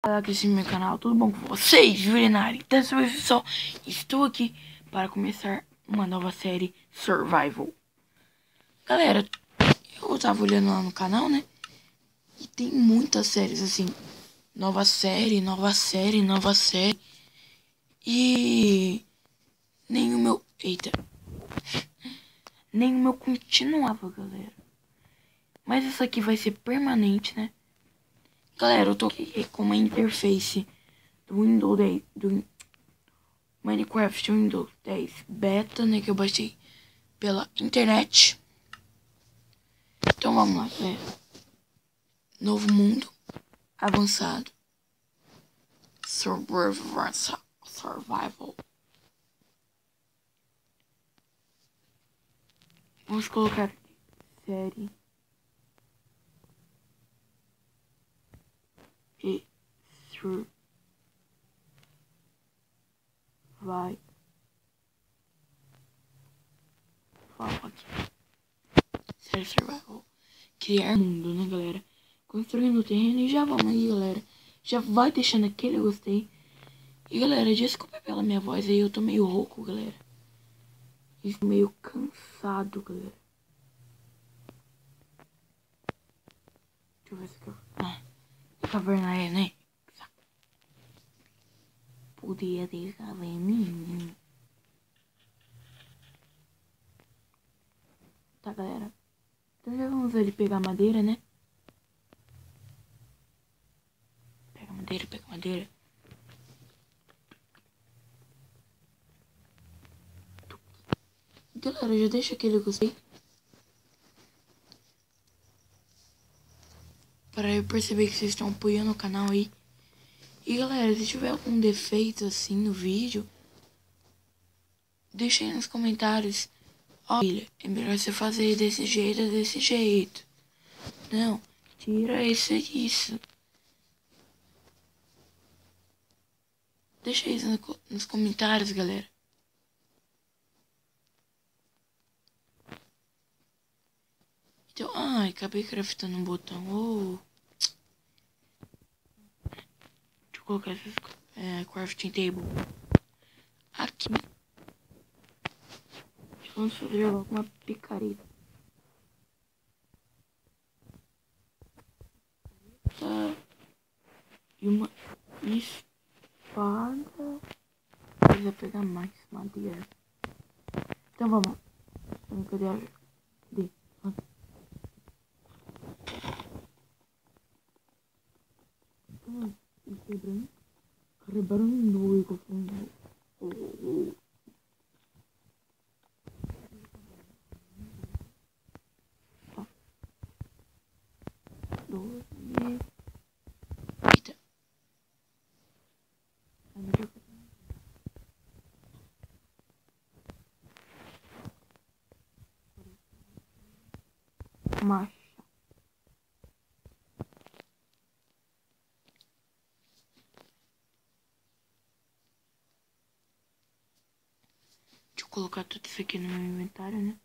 Aqui esse meu canal, tudo bom com vocês? Jurenari, dessa vez só estou aqui para começar uma nova série Survival. Galera, eu tava olhando lá no canal, né? E tem muitas séries assim, nova série, nova série, nova série. E nem o meu, nem o meu continuava, galera. Mas isso aqui vai ser permanente, né? Galera, eu tô aqui com uma interface do Windows 10, do Minecraft Windows 10 Beta, né, que eu baixei pela internet. Então vamos lá, galera. Novo mundo avançado. Survival. Vamos colocar aqui série e survival. Aqui. Série survival. Criar mundo, né, galera? Construindo o terreno e já vamos aí, galera. Já vai deixando aquele gostei. E galera, desculpa pela minha voz aí, eu tô meio rouco, galera. Estou meio cansado, galera. Deixa eu ver se eu... caverna é, né? Podia ter caverninha. Tá, galera. Então já vamos ali pegar madeira, né? Pega madeira. Galera, já deixa aquele gostei. Para eu perceber que vocês estão apoiando o canal aí. E galera, se tiver algum defeito assim no vídeo, deixa aí nos comentários. Ó, filha, é melhor você fazer desse jeito. Não, tira isso. Deixa isso nos comentários, galera. Então, ai, acabei craftando um botão. Oh. Deixa eu colocar essas crafting table aqui. Vamos fazer logo uma picareta. E uma espada. Precisa pegar mais madeira. Então vamos lá. Cadê a... Cadê? Quebrando o confundo. Eita. Marcha. Deixa eu colocar tudo isso aqui no meu inventário, né?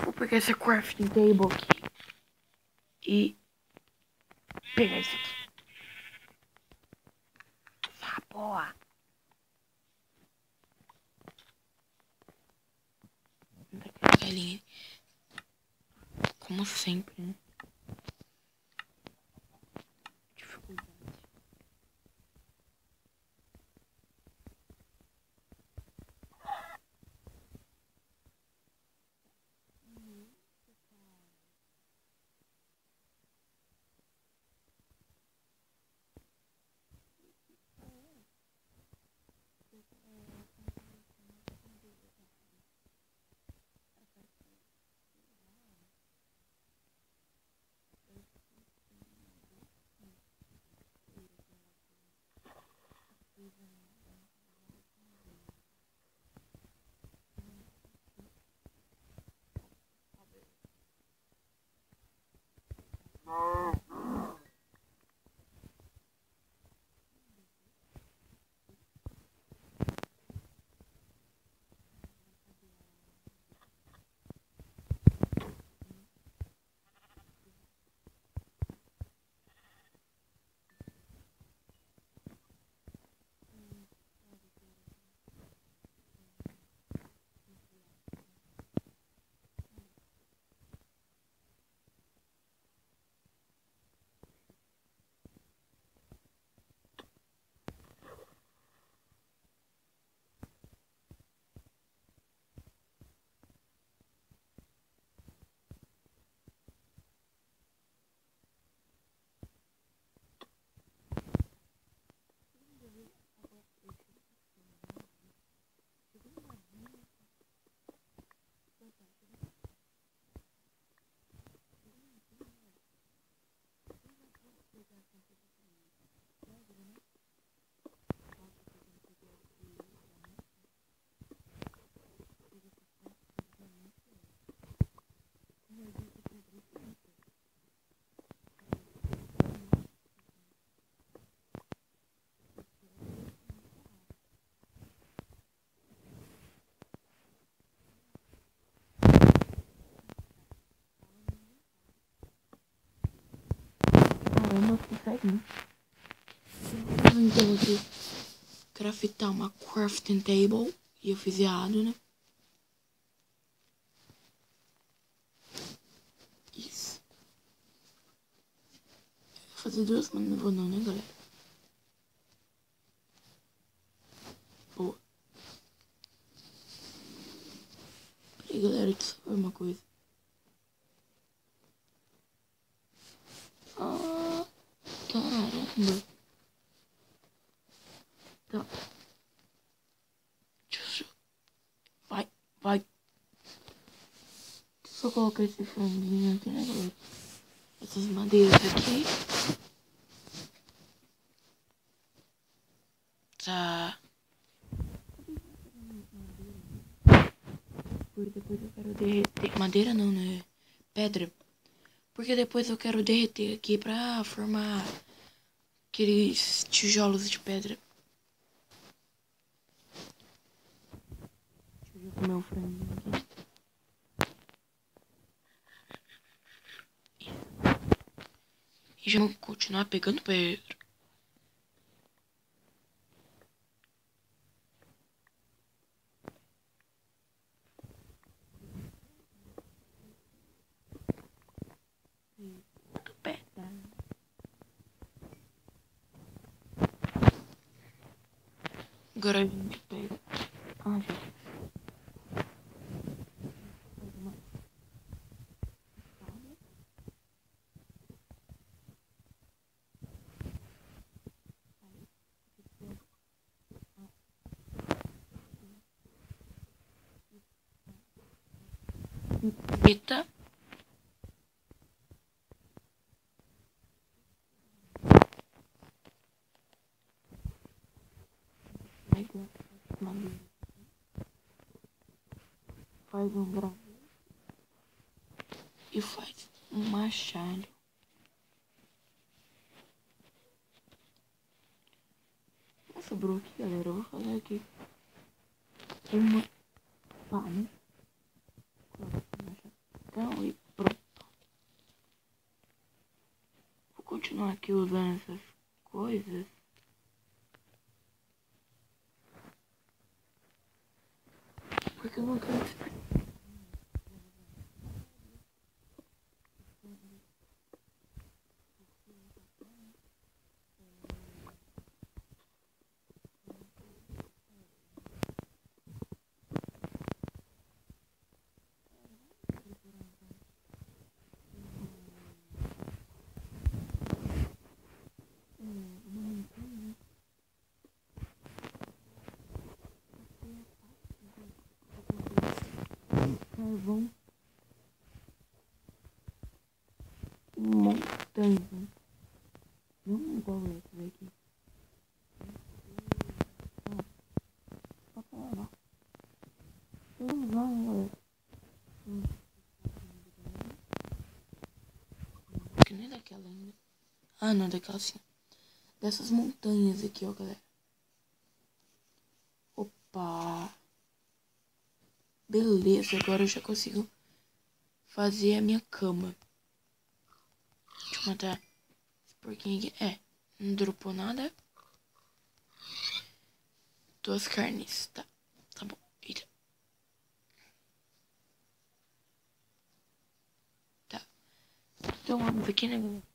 Vou pegar essa crafting table aqui e pegar isso aqui. Ah, boa. Galinha. Como sempre, né? Dificuldade. Caramba, consegue, né? Então aqui, craftar uma crafting table. E eu fiz errado, né? Isso. Vou fazer duas, mas não vou não, né, galera? Boa. Peraí, galera, deixa eu ver uma coisa. Ah, caramba. Tá. Deixa eu... Vai, vai. Só colocar esse franguinho aqui, né, galera? Essas madeiras aqui. Tá. Porque depois eu quero derreter. Madeira não, né? Pedra. Porque depois eu quero derreter aqui pra formar aqueles tijolos de pedra. Deixa eu comer um franguinho aqui. E já vou continuar pegando pedra. Pedra. Agora a gente pega. Ah, já. Eita. Pega madeira. Faz um grão. E faz um machado. Sobrou aqui, galera. Eu vou fazer aqui uma pá, né? Então, e pronto. Vou continuar aqui usando essas coisas. Porque eu não quero... Carvão. Montanha. Não igual esse daqui. Só pra lá. Vamos lá, galera. Que nem daquela ainda. Ah, não, daquela sim. Dessas montanhas aqui, ó, galera. Opa. Beleza, agora eu já consigo fazer a minha cama. Deixa eu matar esse porquinho aqui. É, não dropou nada. 2 carnes, tá. Tá bom. Eita. Tá. Então vamos aqui, né, galera?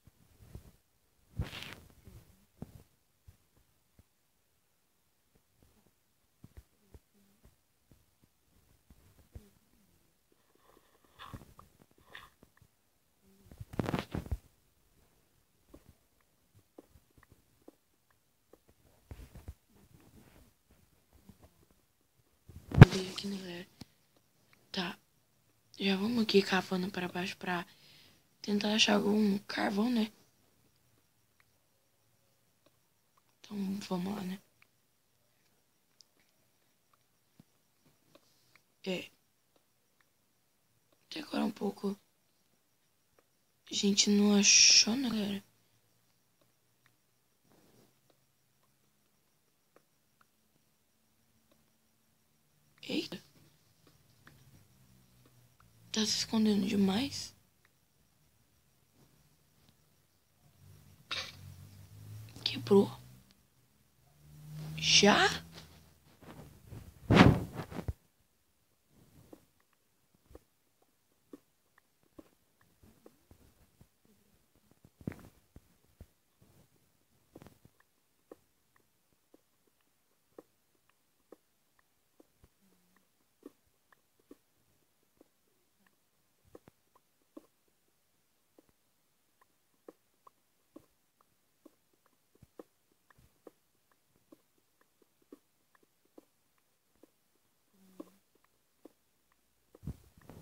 Vamos ver aqui, né, galera? Tá. Já vamos aqui cavando para baixo pra tentar achar algum carvão, né? Então vamos lá, né? É. Até agora um pouco. A gente não achou, né, galera? Eita. Tá se escondendo demais. quebrou. Já?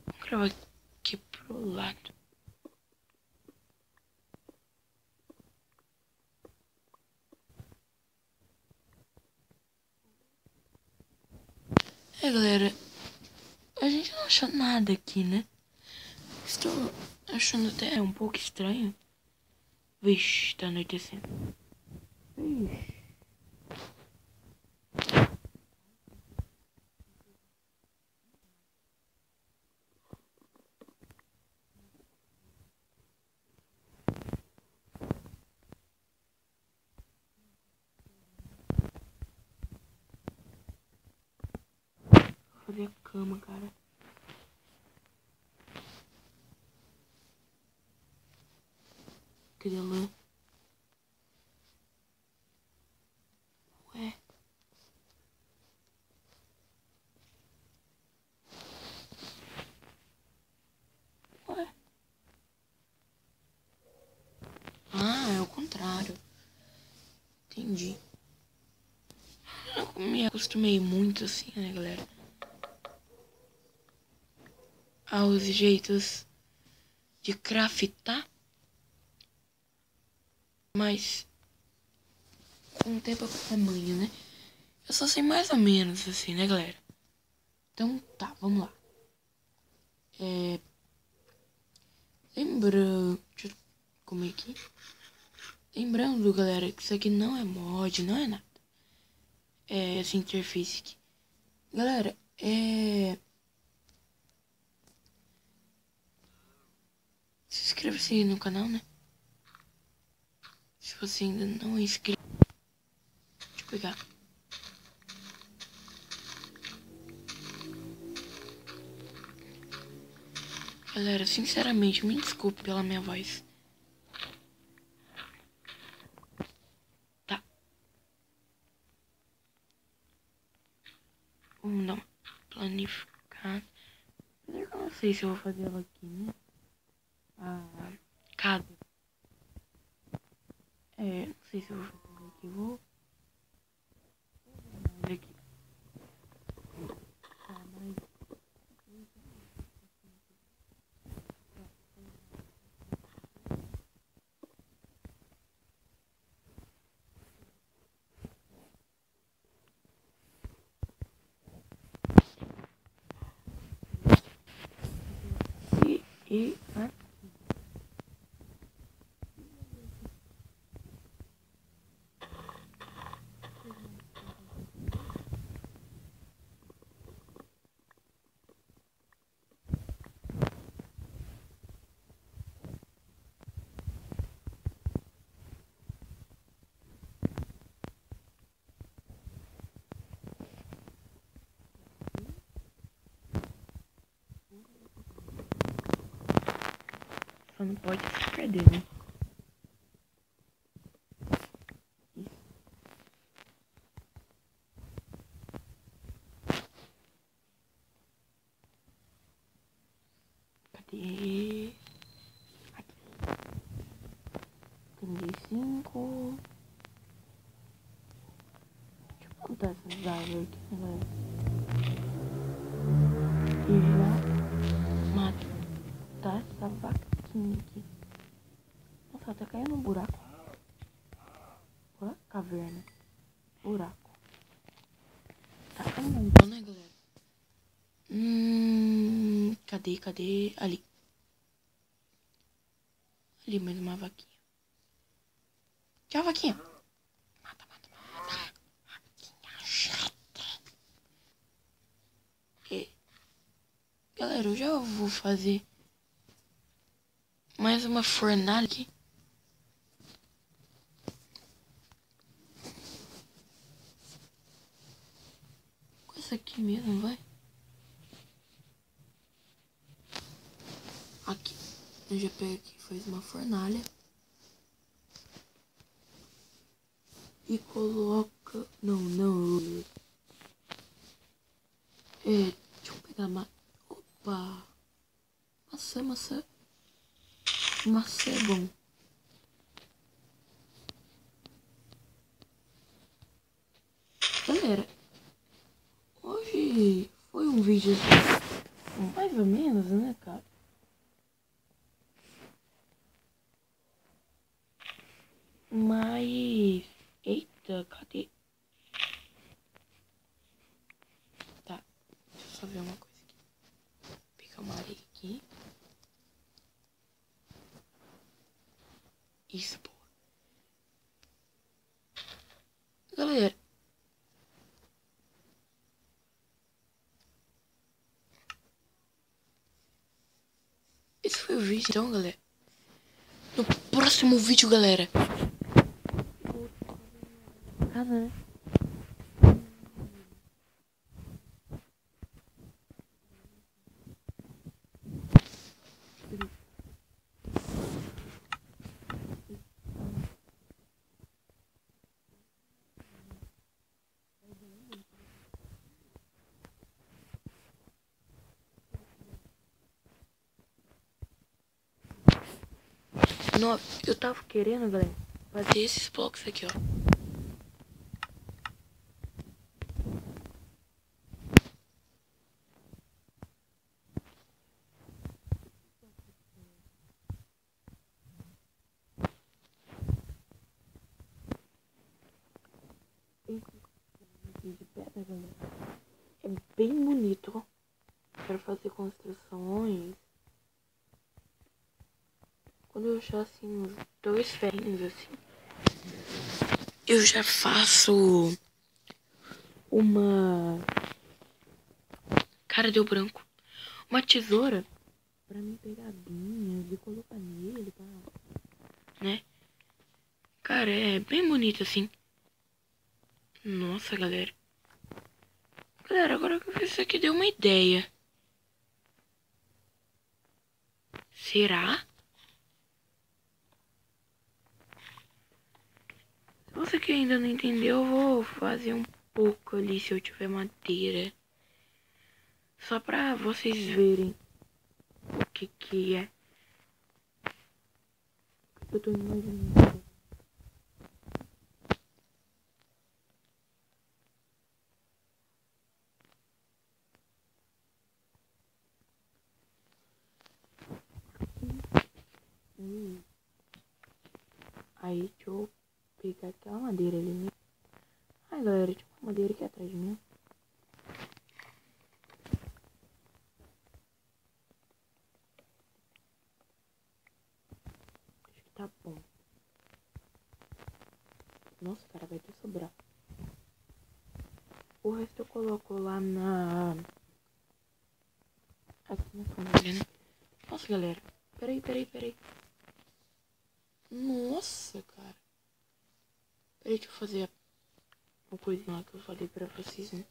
Vou gravar aqui pro lado. Galera, a gente não achou nada aqui, né? Estou achando até um pouco estranho. Vixe, tá anoitecendo. Vixe. Vou fazer a cama, cara. Cadê a lã? Ué. Ué. Ah, é o contrário. Entendi. Eu me acostumei muito assim, né, galera? Aos jeitos de craftar. Mas com o tempo é manha, né? Eu só sei mais ou menos assim, né, galera? Então tá, vamos lá. Lembrando. Deixa eu comer aqui. Lembrando, galera, que isso aqui não é mod, não é nada. É essa interface aqui. Galera, se inscreva-se aí no canal, né? Se você ainda não é inscrito. Deixa eu pegar. Galera, sinceramente, me desculpe pela minha voz. Tá. Vamos dar uma planificada. Eu não sei se eu vou fazer ela aqui, né? A casa. Não sei se eu vou fazer ela aqui. Vou fazer aqui. Tá, mas... E só não pode se perder, né? Cadê? Aqui. 35. Deixa eu contar essas árvores aqui, né, galera? E já matar essa vaquinha aqui. Nossa, ela tá caindo num buraco. Caverna. Buraco. Tá, vamos lá então, né, galera? Cadê? Ali. Ali, mais uma vaquinha. Tchau, vaquinha. Mata. Vaquinha chata. Galera, eu já vou fazer mais uma fornalha aqui. essa aqui mesmo, vai. Aqui. Eu já peguei aqui, faz uma fornalha. E coloca... Não. Deixa eu pegar Opa. Maçã. Maçã é bom. Galera, hoje foi um vídeo mais ou menos, né, cara? Mas... Eita, cadê? Tá, deixa eu só ver uma coisa aqui. Vou pegar uma areia aqui. Isso, pô. Galera. Esse foi o vídeo, então, galera. No próximo vídeo, galera. Casa, né? Não, eu tava querendo, galera, fazer esses blocos aqui, ó. De pedra, galera. É bem bonito, ó. Quero fazer construções. Quando eu achar assim uns 2 ferrinhos assim, eu já faço uma... Cara, deu branco. Uma tesoura pra mim pegar vinhas e colocar nele, tá? Né? Cara, é bem bonito assim. Nossa, galera. Galera, agora que eu fiz isso aqui deu uma ideia. Será? Se você que ainda não entendeu, eu vou fazer um pouco ali se eu tiver madeira. Só pra vocês verem o que é. Eu tô imaginando. Aí, deixa eu pegar aquela madeira ali, né? Ai, galera, tinha uma madeira aqui atrás de mim. Acho que tá bom. Nossa, cara, vai ter sobrar. O resto eu coloco lá na... Aqui na família, né? Nossa, galera. Peraí. Nossa, cara. Peraí, deixa eu fazer uma coisinha lá que eu falei pra vocês, né?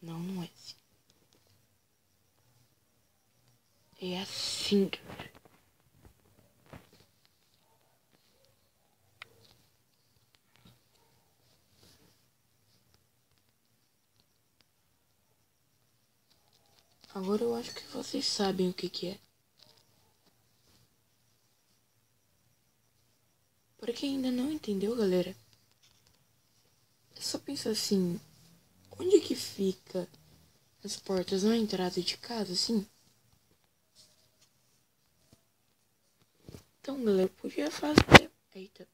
Não é assim. É assim, cara. Agora eu acho que vocês sabem o que é. Pra quem ainda não entendeu, galera, só pensa assim, onde que fica as portas na entrada de casa, assim? Então, galera, podia fazer... Eita.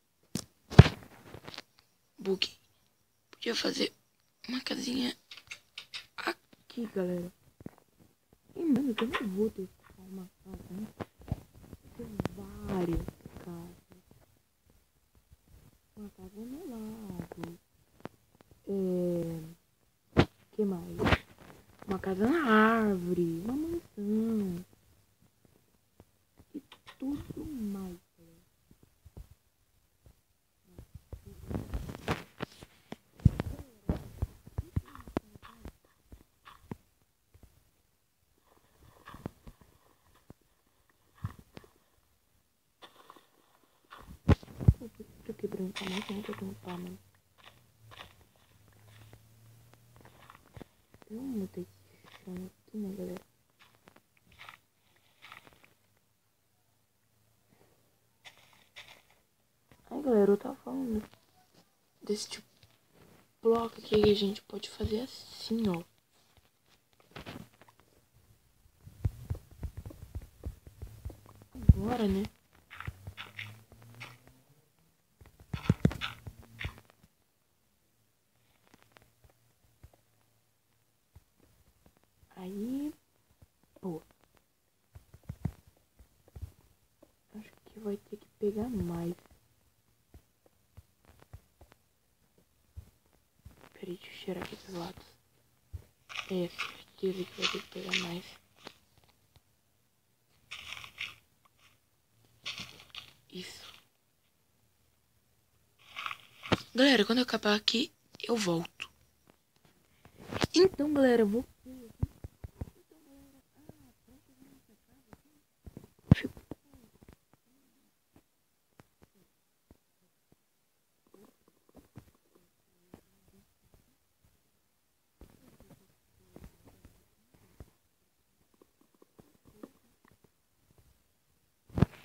Bug. Podia fazer uma casinha aqui, galera. E, mano, eu não vou deixar uma casa, né? Tem várias casas. Uma casa no lago. Que mais? Uma casa na árvore. Uma mansão. E tudo mais, galera. nunca mais tem que eu tenho que falar, mano. Eu mudei esse chão aqui, né, galera? Aí, galera, eu tava falando desse tipo de bloco aqui que a gente pode fazer assim, ó. Agora, né? Aí, pô. Acho que vai ter que pegar mais. Peraí, deixa eu cheirar aqui dos lados. É, certeza que vai ter que pegar mais. Isso. Galera, quando eu acabar aqui, eu volto. Então, galera, eu vou...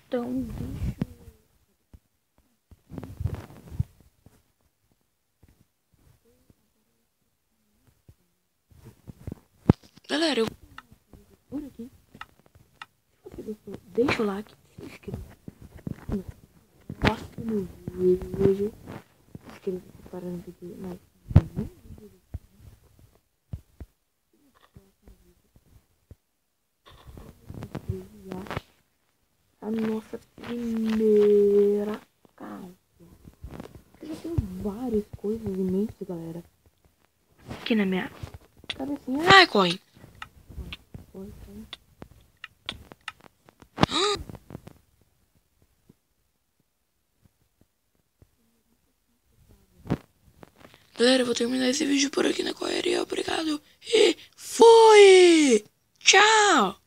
Então, bicho... Galera, eu... por aqui. Se você gostou, deixa o like, se inscreva no próximo vídeo. Se inscreva para não perder mais nenhum vídeo. A nossa primeira casa. Eu já tenho várias coisas em mente, galera. Aqui na minha cabecinha. Ai, corre! Galera, eu vou terminar esse vídeo por aqui na correria. Obrigado e fui! Tchau!